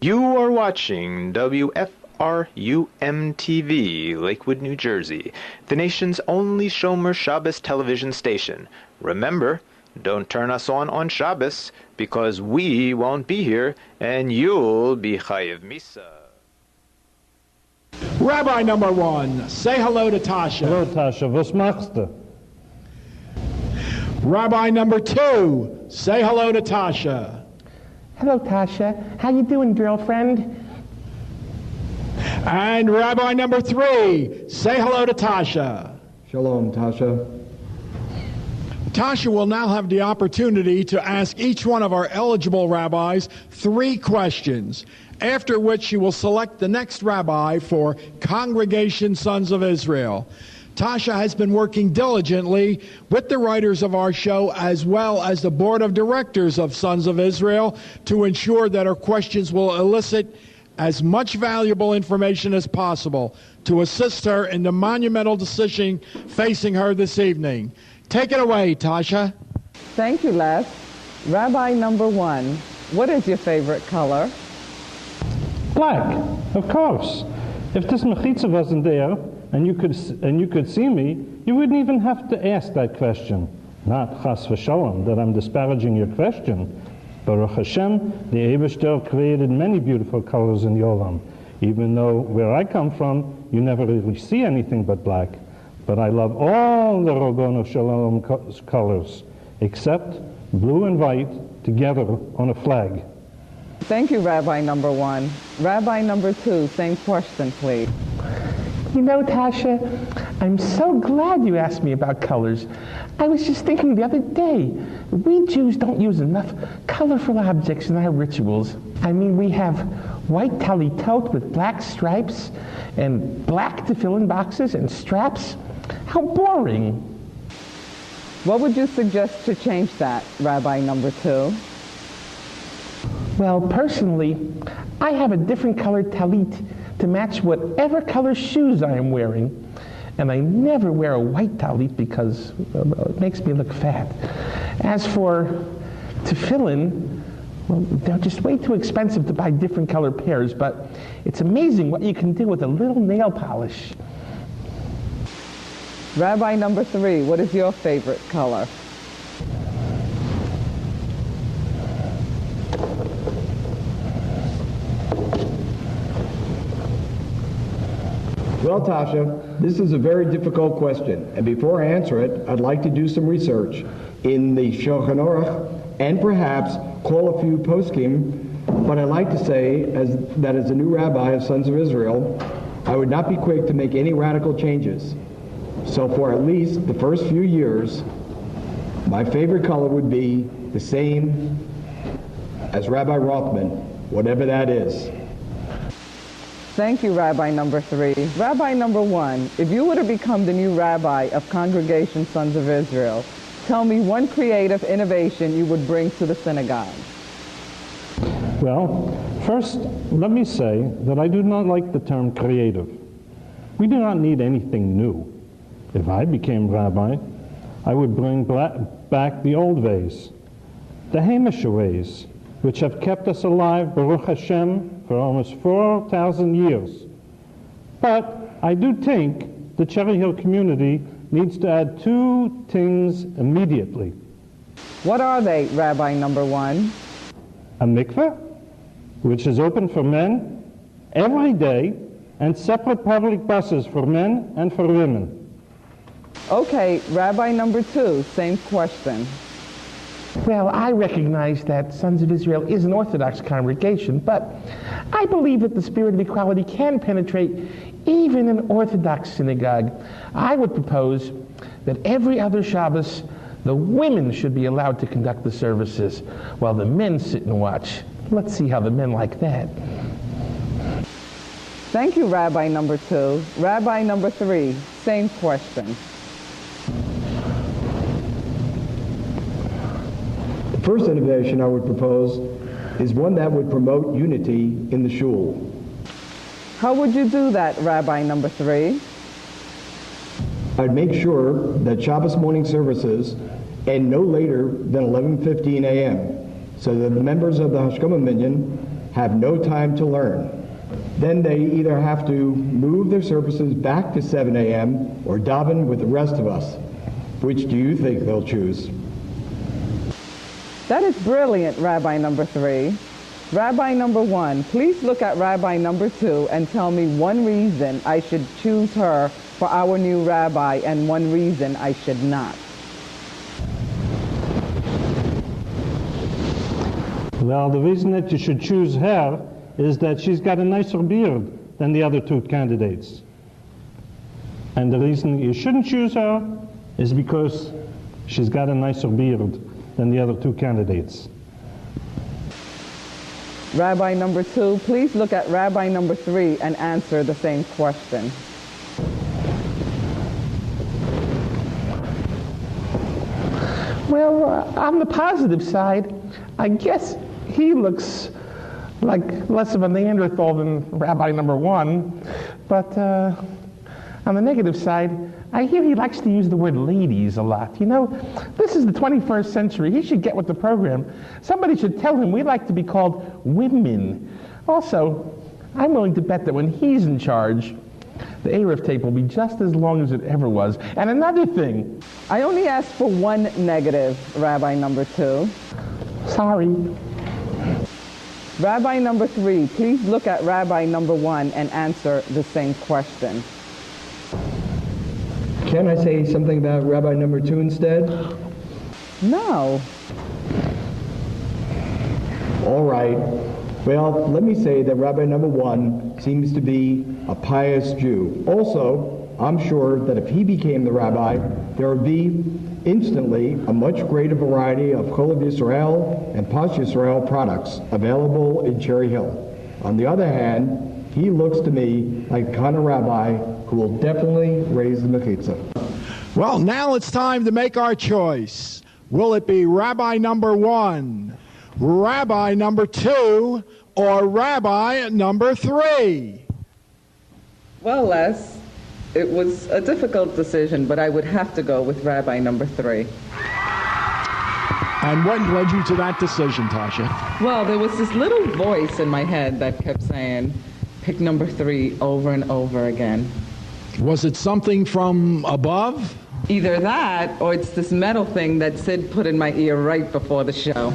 You are watching WFRU-TV, Lakewood, New Jersey, the nation's only Shomer Shabbos television station. Remember, don't turn us on Shabbos, because we won't be here, and you'll be Chayiv Misa. Rabbi number one, say hello to Tasha. Hello, Tasha. Was machst du? Rabbi number two, say hello to Tasha. Hello, Tasha. How you doing, girlfriend? And Rabbi number three, say hello to Tasha. Shalom, Tasha. Tasha will now have the opportunity to ask each one of our eligible rabbis 3 questions, after which she will select the next rabbi for Congregation Sons of Israel. Tasha has been working diligently with the writers of our show as well as the board of directors of Sons of Israel to ensure that her questions will elicit as much valuable information as possible to assist her in the monumental decision facing her this evening. Take it away, Tasha. Thank you, Les. Rabbi number one, what is your favorite color? Black, of course. If this mechitza wasn't there, and you could see me, you wouldn't even have to ask that question. Not chas v'shalom, that I'm disparaging your question. Baruch Hashem, the Eibishter created many beautiful colors in the Olam. Even though where I come from, you never really see anything but black. But I love all the Rabbono Shalom colors, except blue and white together on a flag. Thank you, Rabbi number one. Rabbi number two, same question, please. You know, Tasha, I'm so glad you asked me about colors. I was just thinking the other day, we Jews don't use enough colorful objects in our rituals. I mean, we have white talitot with black stripes and black tefillin boxes and straps. How boring. What would you suggest to change that, Rabbi number two? Well, personally, I have a different colored talit to match whatever color shoes I am wearing. And I never wear a white talit because it makes me look fat. As for tefillin, well, they're just way too expensive to buy different color pairs, but it's amazing what you can do with a little nail polish. Rabbi number three, what is your favorite color? Well, Tasha, this is a very difficult question, and before I answer it, I'd like to do some research in the Shulchan Aruch and perhaps call a few poskim, but I'd like to say that as a new rabbi of Sons of Israel, I would not be quick to make any radical changes. So for at least the first few years, my favorite color would be the same as Rabbi Rothman, whatever that is. Thank you, Rabbi number three. Rabbi number one, if you were to become the new rabbi of Congregation Sons of Israel, tell me one creative innovation you would bring to the synagogue. Well, first, let me say that I do not like the term creative. We do not need anything new. If I became rabbi, I would bring back the old ways, the Hamish ways, which have kept us alive, Baruch Hashem, for almost 4,000 years. But I do think the Cherry Hill community needs to add 2 things immediately. What are they, Rabbi number one? A mikveh, which is open for men every day, and separate public buses for men and for women. Okay, Rabbi number two, same question. Well, I recognize that Sons of Israel is an Orthodox congregation, but I believe that the spirit of equality can penetrate even an Orthodox synagogue. I would propose that every other Shabbos, the women should be allowed to conduct the services while the men sit and watch. Let's see how the men like that. Thank you, Rabbi number two. Rabbi number three, same question. The first innovation I would propose is one that would promote unity in the shul. How would you do that, Rabbi number three? I'd make sure that Shabbos morning services end no later than 11:15 a.m. so that the members of the Hashkama Minyan have no time to learn. Then they either have to move their services back to 7 a.m. or daven with the rest of us. Which do you think they'll choose? That is brilliant, Rabbi number 3. Rabbi number 1, please look at Rabbi number 2 and tell me one reason I should choose her for our new rabbi and one reason I should not. Well, the reason that you should choose her is that she's got a nicer beard than the other 2 candidates. And the reason you shouldn't choose her is because she's got a nicer beard than the other 2 candidates. Rabbi number 2, please look at Rabbi number 3 and answer the same question. Well, on the positive side, I guess he looks like less of a Neanderthal than Rabbi number 1. But on the negative side, I hear he likes to use the word ladies a lot. You know, this is the 21st century. He should get with the program. Somebody should tell him we like to be called women. Also, I'm willing to bet that when he's in charge, the Erev tape will be just as long as it ever was. And another thing. I only asked for one negative, Rabbi number 2. Sorry. Rabbi number 3, please look at Rabbi number 1 and answer the same question. Can I say something about Rabbi number 2 instead? No. All right. Well, let me say that Rabbi number 1 seems to be a pious Jew. Also, I'm sure that if he became the rabbi, there would be instantly a much greater variety of Chol of Yisrael and Pash Yisrael products available in Cherry Hill. On the other hand, he looks to me like the kind of rabbi who will definitely raise the mechitza. Well, now it's time to make our choice. Will it be Rabbi number 1, Rabbi number 2, or Rabbi number 3? Well, Les, it was a difficult decision, but I would have to go with Rabbi number 3. And what led you to that decision, Tasha? Well, there was this little voice in my head that kept saying, pick number 3 over and over again. Was it something from above? Either that, or it's this metal thing that Sid put in my ear right before the show.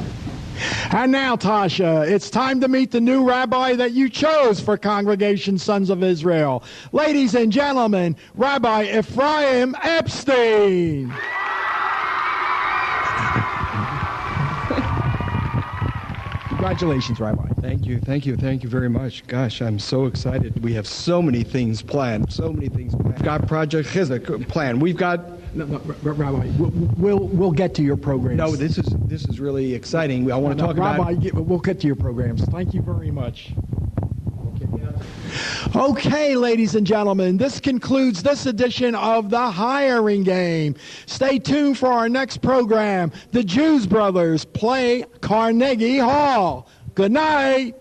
And now, Tasha, it's time to meet the new rabbi that you chose for Congregation Sons of Israel. Ladies and gentlemen, Rabbi Ephraim Epstein. Congratulations, Rabbi. Thank you very much. Gosh, I'm so excited. We have so many things planned, We've got Project Chizuk planned. We've got... No, Rabbi, we'll get to your programs. No, this is really exciting. I want to talk about... Rabbi, we'll get to your programs. Thank you very much. Okay, ladies and gentlemen, this concludes this edition of The Hiring Game. Stay tuned for our next program. The Jews Brothers play Carnegie Hall. Good night.